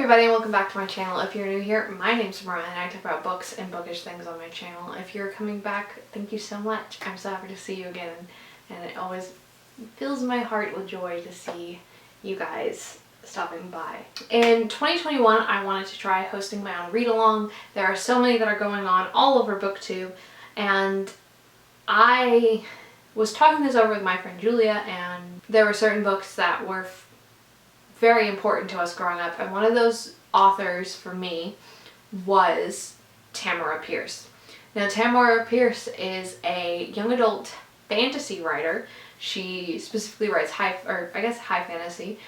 everybody and welcome back to my channel. If you're new here, my name's Tamora and I talk about books and bookish things on my channel. If you're coming back, thank you so much. I'm so happy to see you again, and it always fills my heart with joy to see you guys stopping by. In 2021, I wanted to try hosting my own read-along. There are so many that are going on all over BookTube, and I was talking this over with my friend Julia, and there were certain books that were very important to us growing up, and one of those authors for me was Tamora Pierce. Now, Tamora Pierce is a young adult fantasy writer. She specifically writes high fantasy,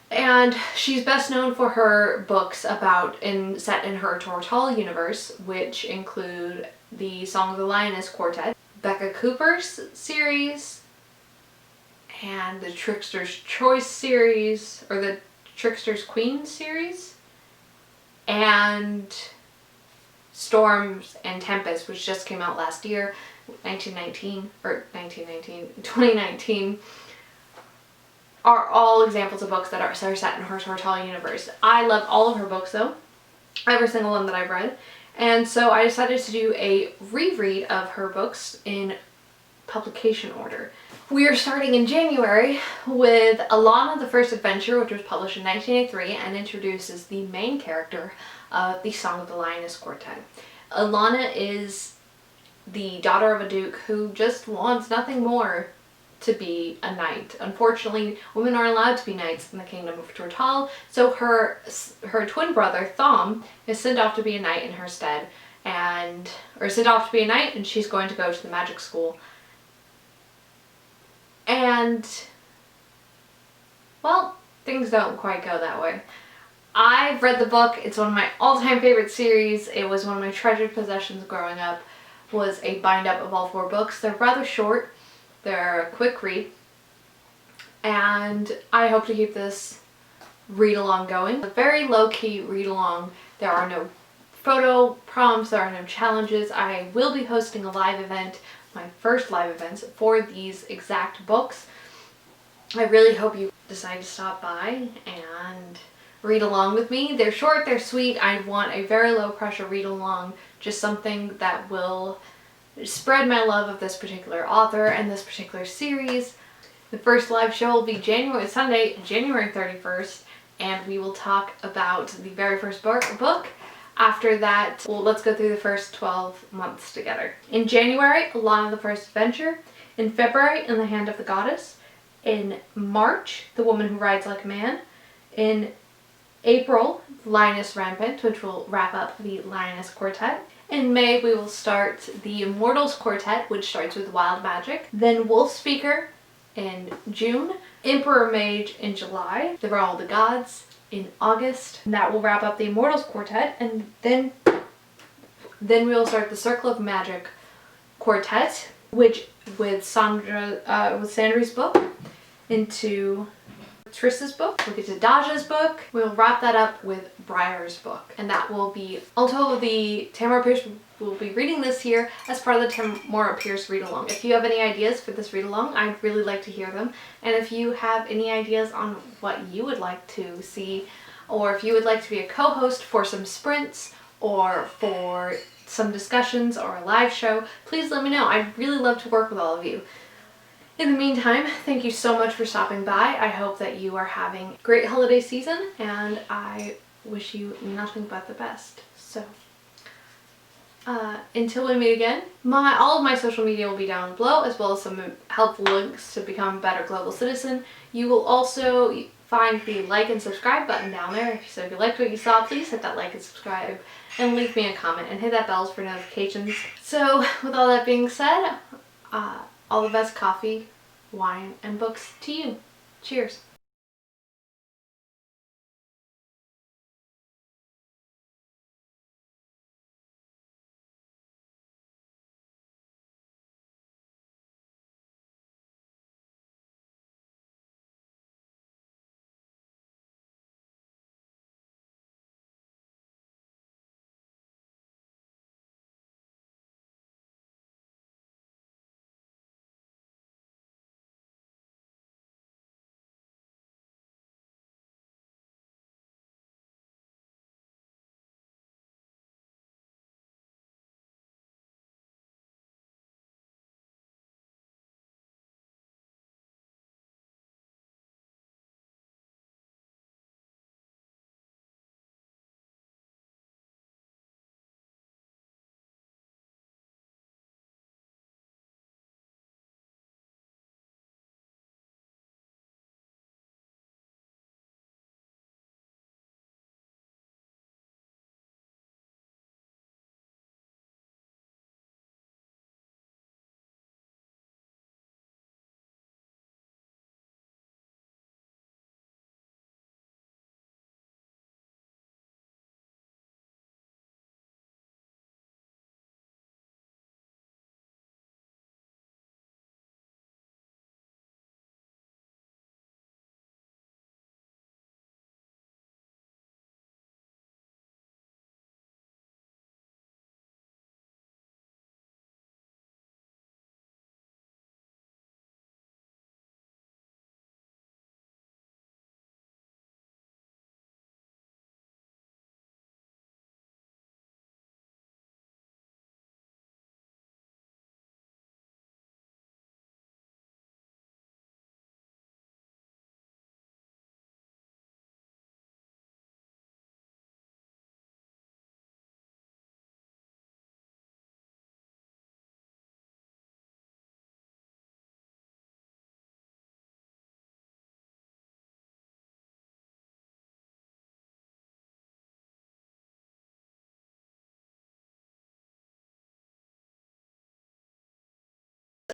and she's best known for her books set in her Tortall universe, which include the Song of the Lioness Quartet, Becca Cooper's series, and the Trickster's Choice series, or the Trickster's Queen series, and Storms and Tempests, which just came out last year, 2019, are all examples of books that are set in her Tortall universe. I love all of her books though, every single one that I've read, and so I decided to do a reread of her books in publication order. We are starting in January with Alana the First Adventure, which was published in 1983 and introduces the main character of the Song of the Lioness Quartet. Alana is the daughter of a duke who just wants nothing more to be a knight. Unfortunately, women aren't allowed to be knights in the kingdom of Tortall, so her twin brother, Thom, is sent off to be a knight in her stead, and she's going to go to the magic school. And, well, things don't quite go that way. I've read the book. It's one of my all-time favorite series. It was one of my treasured possessions growing up, was a bind-up of all 4 books. They're rather short. They're a quick read. And I hope to keep this read-along going. A very low-key read-along. There are no photo prompts. There are no challenges. I will be hosting a live event, my first live events for these exact books. I really hope you decide to stop by and read along with me. They're short, they're sweet. I want a very low pressure read along, just something that will spread my love of this particular author and this particular series. The first live show will be Sunday, January 31st, and we will talk about the very first book. After that, well, let's go through the first 12 months together. In January, Alana the First Adventure. In February, In the Hand of the Goddess. In March, The Woman Who Rides Like a Man. In April, Lioness Rampant, which will wrap up the Lioness Quartet. In May, we will start the Immortals Quartet, which starts with Wild Magic. Then Wolf Speaker in June. Emperor Mage in July. The Realm of the Gods in August. And that will wrap up the Immortals Quartet, and then we will start the Circle of Magic Quartet, which with Sandra's book into Triss's book. We'll get to Daja's book. We'll wrap that up with Briar's book, and that will be also the Tamora Pierce. We'll be reading this here as part of the Tamora Pierce read-along. If you have any ideas for this read-along, I'd really like to hear them. And if you have any ideas on what you would like to see, or if you would like to be a co-host for some sprints, or for some discussions, or a live show, please let me know. I'd really love to work with all of you. In the meantime, thank you so much for stopping by. I hope that you are having a great holiday season, and I wish you nothing but the best. So, until we meet again, all of my social media will be down below, as well as some helpful links to become a better global citizen. You will also find the like and subscribe button down there. So if you liked what you saw, please hit that like and subscribe, and leave me a comment, and hit that bell for notifications. So with all that being said, all the best coffee, wine, and books to you. Cheers.